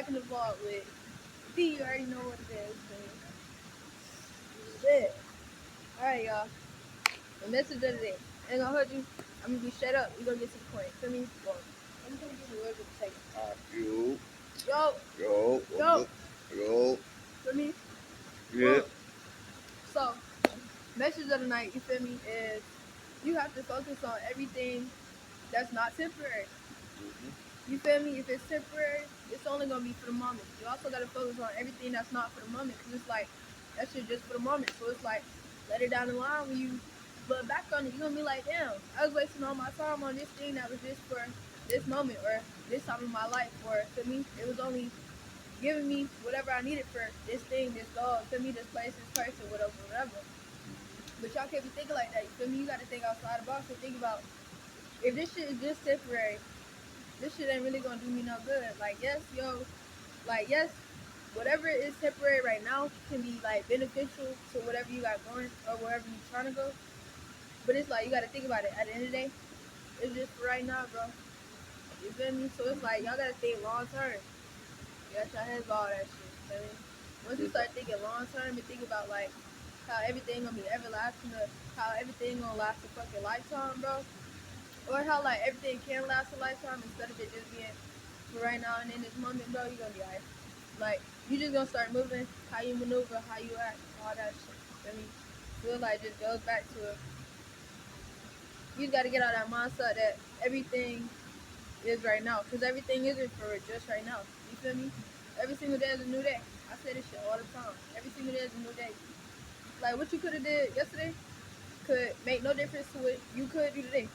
in the vlog with P. You already know what it is. Shit. Alright, y'all. The message of the day. Ain't gonna hurt you. I'm gonna be straight up. We gonna get to the point. Feel me? Well, I'm just gonna give you words of a second. Yo. Feel me? Yeah. Well, so, message of the night, you feel me, is you have to focus on everything that's not temporary. You feel me? If it's temporary, it's only gonna be for the moment. You also gotta focus on everything that's not for the moment, because it's like that shit just for the moment. So it's like later down the line when you look back on it, you're gonna be like, damn, I was wasting all my time on this thing that was just for this moment or this time in my life. Or to me, it was only giving me whatever I needed for this thing, this goal, to me, this place, this person, whatever, whatever. But y'all can't be thinking like that. You feel me? You gotta think outside the box and think about if this shit is just temporary, this shit ain't really gonna do me no good. Like, yes, whatever is temporary right now can be like beneficial to whatever you got going or wherever you trying to go. But it's like you gotta think about it. At the end of the day, it's just for right now, bro. You feel me? So it's like y'all gotta think long term. You got your heads all that shit. You feel me? Once you start thinking long term and think about like how everything gonna be everlasting, or how everything gonna last a fucking lifetime, bro. Or how like everything can last a lifetime instead of it just being for right now and in this moment, bro, you gonna be alright. Like you just gonna start moving, how you maneuver, how you act, all that shit. I mean, feel like just goes back to you just gotta get out of that mindset that everything is right now, because everything isn't for just right now. You feel me? Every single day is a new day. I say this shit all the time. Every single day is a new day. Like what you could have did yesterday could make no difference to what you could do today.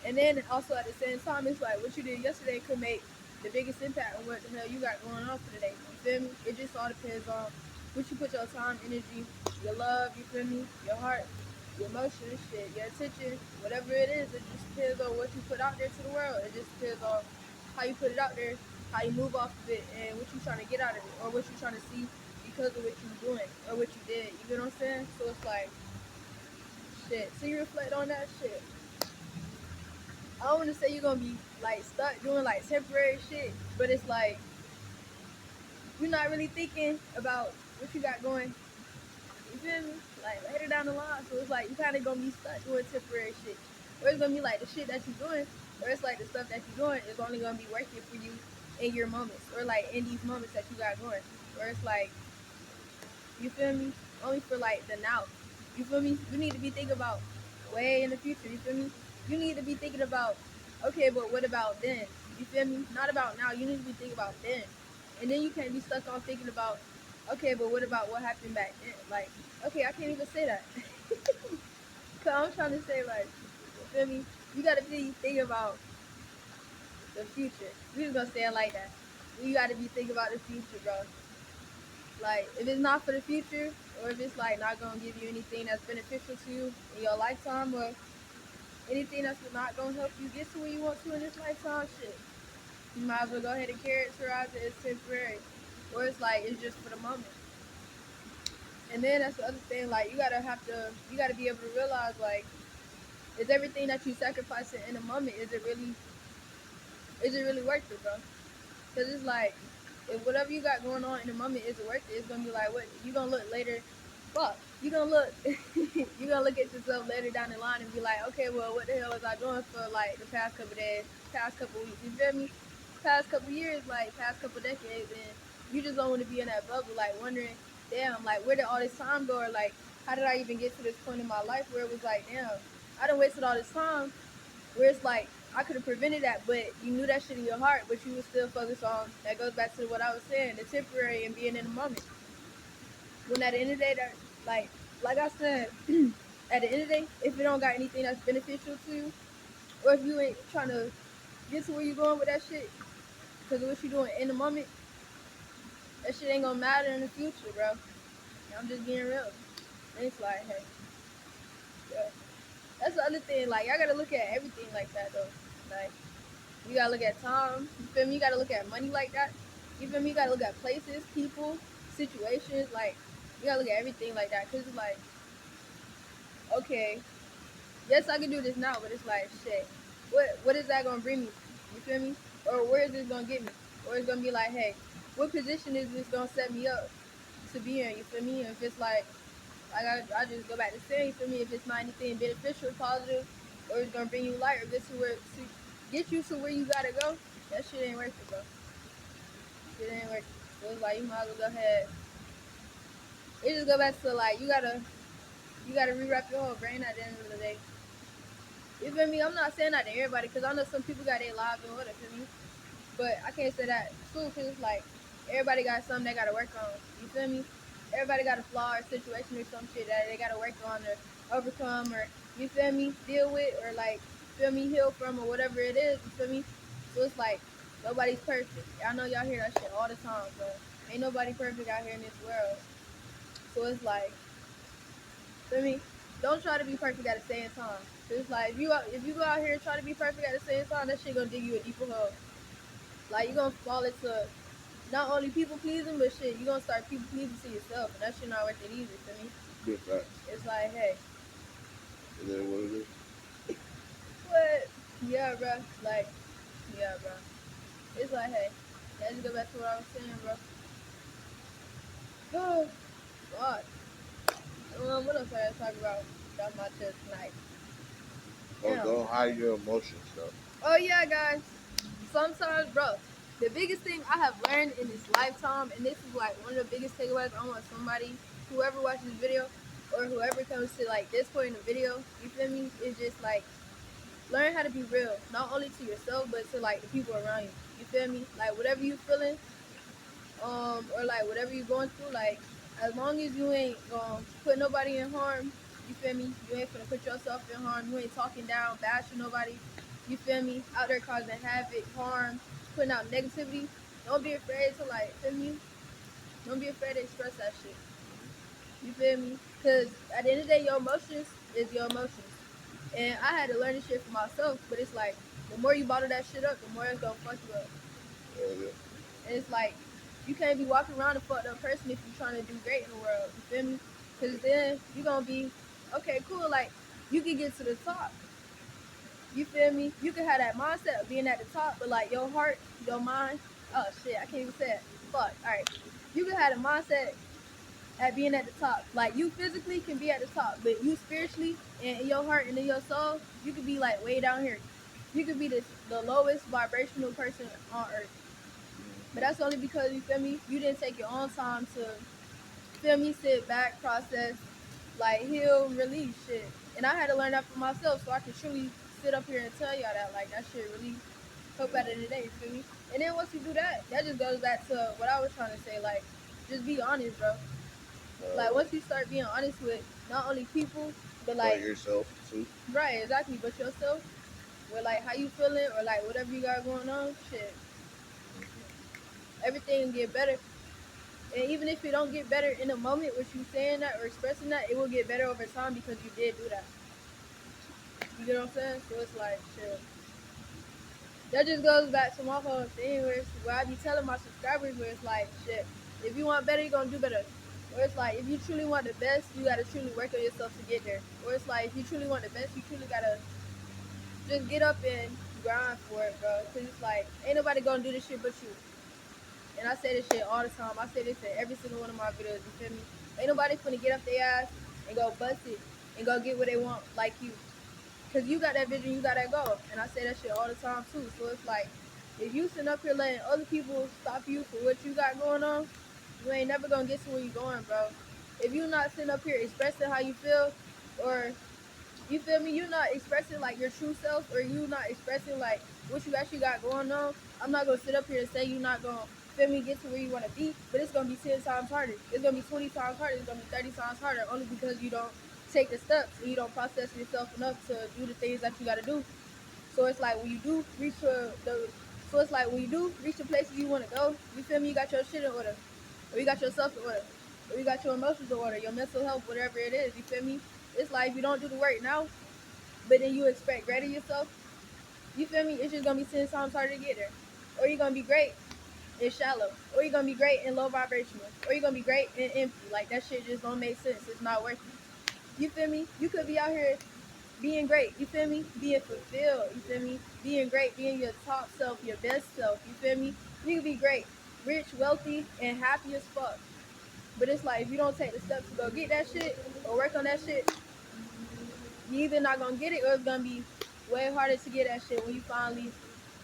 And then also at the same time, it's like what you did yesterday could make the biggest impact on what the hell you got going on for today. You feel me? It just all depends on what you put your time, energy, your love, you feel me? Your heart, your emotions, shit, your attention, whatever it is, it just depends on what you put out there to the world. It just depends on how you put it out there, how you move off of it, and what you trying to get out of it, or what you trying to see because of what you doing, or what you did. You get what I'm saying? So it's like, shit. So you reflect on that shit. I don't want to say you're gonna be like stuck doing like temporary shit, but it's like you're not really thinking about what you got going. You feel me? Like later down the line, so it's like you kind of gonna be stuck doing temporary shit, or it's gonna be like the shit that you're doing, or it's like the stuff that you're doing is only gonna be working for you in your moments, or like in these moments that you got going, or it's like you feel me? Only for like the now. You feel me? You need to be thinking about way in the future. You feel me? You need to be thinking about, okay, but what about then? You feel me? Not about now. You need to be thinking about then. And then you can't be stuck on thinking about, okay, but what about what happened back then? Like, okay, I can't even say that. Cause I'm trying to say like, you feel me? You gotta be thinking about the future. We just gonna say it like that. You gotta be thinking about the future, bro. Like, if it's not for the future, or if it's like not gonna give you anything that's beneficial to you in your lifetime, or anything that's not gonna help you get to where you want to in this lifetime, shit, you might as well go ahead and characterize it as temporary, or it's like it's just for the moment. And then that's the other thing. Like, you gotta be able to realize like, is everything that you sacrificing in the moment, is it really worth it, bro? Because it's like, if whatever you got going on in the moment isn't worth it, it's gonna be like, what you gonna look later? Fuck, you gonna look, you gonna look at yourself later down the line and be like, okay, well, what the hell was I doing for like the past couple days, past couple weeks? You feel me? Past couple years, like past couple decades, and you just don't want to be in that bubble, like wondering, damn, like where did all this time go? Or like, how did I even get to this point in my life where it was like, damn, I done wasted all this time, where it's like I could have prevented that, but you knew that shit in your heart, but you would still focus on that. Goes back to what I was saying, the temporary and being in the moment. When at the end of the day, that like I said, at the end of the day, if it don't got anything that's beneficial to you, or if you ain't trying to get to where you going with that shit, because of what you doing in the moment, that shit ain't gonna matter in the future, bro. I'm just being real. And it's like, hey, yeah. That's the other thing. Like, I gotta look at everything like that though. Like, you gotta look at time. You feel me? You gotta look at money like that. You feel me? You gotta look at places, people, situations. Like, you gotta look at everything like that. Cause it's like, okay, yes, I can do this now, but it's like, shit. What is that gonna bring me? You feel me? Or where is this gonna get me? Or it's gonna be like, hey, what position is this gonna set me up to be in? You feel me? If it's like I just go back to saying, you feel me? If it's not anything beneficial, positive, or it's gonna bring you light, or get you to where you gotta go, that shit ain't worth it, bro. Shit ain't worth it. So it's like you might as well go ahead. It just go back to like you gotta rewrap your whole brain at the end of the day. You feel me? I'm not saying that to everybody because I know some people got their lives in order, feel me? But I can't say that too because it's like everybody got something they gotta work on. You feel me? Everybody got a flaw or situation or some shit that they gotta work on or overcome or you feel me? Deal with or like feel me? Heal from or whatever it is. You feel me? So it's like nobody's perfect. I know y'all hear that shit all the time, but ain't nobody perfect out here in this world. So it's like, feel me? Don't try to be perfect at the same time. So it's like if you go out here and try to be perfect at the same time, that shit gonna dig you a deeper hole. Like you gonna fall into not only people pleasing, but shit, you gonna start people pleasing to yourself, and that shit not worth it either. For me, Good fact. it's like, hey, Is that what it is? what? Yeah, bro. Like, yeah, bro. It's like, hey, let's go back to what I was saying, bro. Oh, God. What else I gotta talk about? Got my chest tonight. Damn. Don't hide your emotions, though. Oh yeah, guys. Sometimes, bro, the biggest thing I have learned in this lifetime, and this is like one of the biggest takeaways I want somebody, whoever watches this video, or whoever comes to like this point in the video, you feel me? Is just like learn how to be real, not only to yourself but to like the people around you. You feel me? Like whatever you feeling, or like whatever you're going through, like as long as you ain't gonna put nobody in harm, you feel me? You ain't gonna put yourself in harm. You ain't talking down, bashing nobody. You feel me? Out there causing havoc, harm, putting out negativity. Don't be afraid to like, feel me? Don't be afraid to express that shit. You feel me? Cause at the end of the day, your emotions is your emotions. And I had to learn this shit for myself, but it's like the more you bottle that shit up, the more it's gonna fuck you up. Yeah. And it's like you can't be walking around a fucked up person if you're trying to do great in the world. You feel me? Because then you're gonna be okay, cool. Like you can get to the top. You feel me? You can have that mindset of being at the top, but like your heart, your mind. Oh shit, I can't even say it. Fuck. All right. You can have the mindset at being at the top. Like you physically can be at the top, but you spiritually and in your heart and in your soul, you could be like way down here. You could be the lowest vibrational person on earth. But that's only because you feel me. You didn't take your own time to feel me, sit back, process, like heal, release shit. And I had to learn that for myself, so I can truly sit up here and tell y'all that like that shit really help at the end of the day. You feel me? And then once you do that, that just goes back to what I was trying to say. Like, just be honest, bro. Like once you start being honest with not only people, but By like yourself, too. right, exactly, but yourself, with like how you feeling or like whatever you got going on, shit, everything will get better. And even if it don't get better in the moment, with you saying that or expressing that, it will get better over time because you did do that. You get what I'm saying? So it's like shit. That just goes back to my whole thing where I be telling my subscribers where it's like shit. If you want better, you're gonna do better. Or it's like if you truly want the best, you gotta truly work on yourself to get there. Or it's like if you truly want the best, you truly gotta just get up and grind for it, bro. Cause it's like ain't nobody gonna do this shit but you. And I say this shit all the time. I say this in every single one of my videos. You feel me? Ain't nobody finna get up their ass and go bust it and go get what they want like you. Cause you got that vision, you got that goal. And I say that shit all the time too. So it's like, if you sitting up here letting other people stop you for what you got going on, you ain't never gonna get to where you going, bro. If you not sitting up here expressing how you feel, or you feel me? You're not expressing like your true self, or you not expressing like what you actually got going on. I'm not gonna sit up here and say you're not gonna feel me get to where you wanna be, but it's gonna be 10 times harder. It's gonna be 20 times harder. It's gonna be 30 times harder, only because you don't take the steps and you don't process yourself enough to do the things that you gotta do. So it's like when you do reach the places you wanna go, you feel me? You got your shit in order, or you got yourself in order, or you got your emotions in order, your mental health, whatever it is. You feel me? It's like if you don't do the work now, but then you expect greater yourself, you feel me? It's just gonna be 10 times harder to get there. Or you're gonna be great and shallow. Or you're gonna be great and low vibrational. Or you're gonna be great and empty. Like that shit just don't make sense. It's not worth it. You feel me? You could be out here being great, you feel me? Being fulfilled, you feel me? Being great, being your top self, your best self, you feel me? You could be great. rich, wealthy, and happy as fuck. But it's like if you don't take the steps to go get that shit or work on that shit, you either not gonna get it or it's gonna be way harder to get that shit when you finally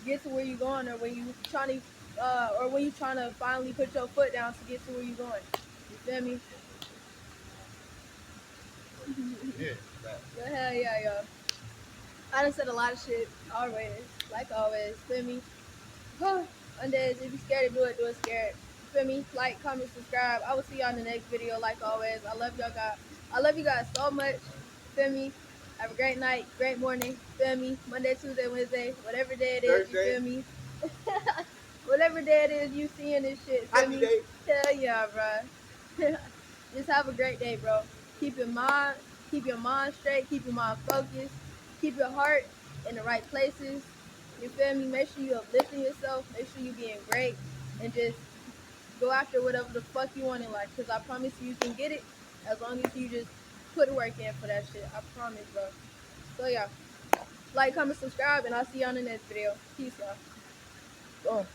get to where you're going, or when you trying to or when you trying to finally put your foot down to get to where you're going. You feel me? Yeah. That. But hell yeah, yo. I done said a lot of shit always, like always. Feel me? On days, if you scared to do it scared. Feel me? Like, comment, subscribe. I will see y'all in the next video, like always. I love y'all guys. I love you guys so much. Feel me? Have a great night, great morning. Feel me? Monday, Tuesday, Wednesday, whatever day it is. You Thursday. feel me? Whatever day it is you seeing this shit. Feel Happy me? day. Hell yeah, bro. Just have a great day, bro. Keep your mind straight. Keep your mind focused. Keep your heart in the right places. You feel me? Make sure you uplifting yourself. Make sure you being great, and just go after whatever the fuck you want in life. Cause I promise you can get it as long as you just put work in for that shit. I promise, bro. So yeah, like, comment, subscribe, and I'll see you on the next video. Peace, y'all. Boom.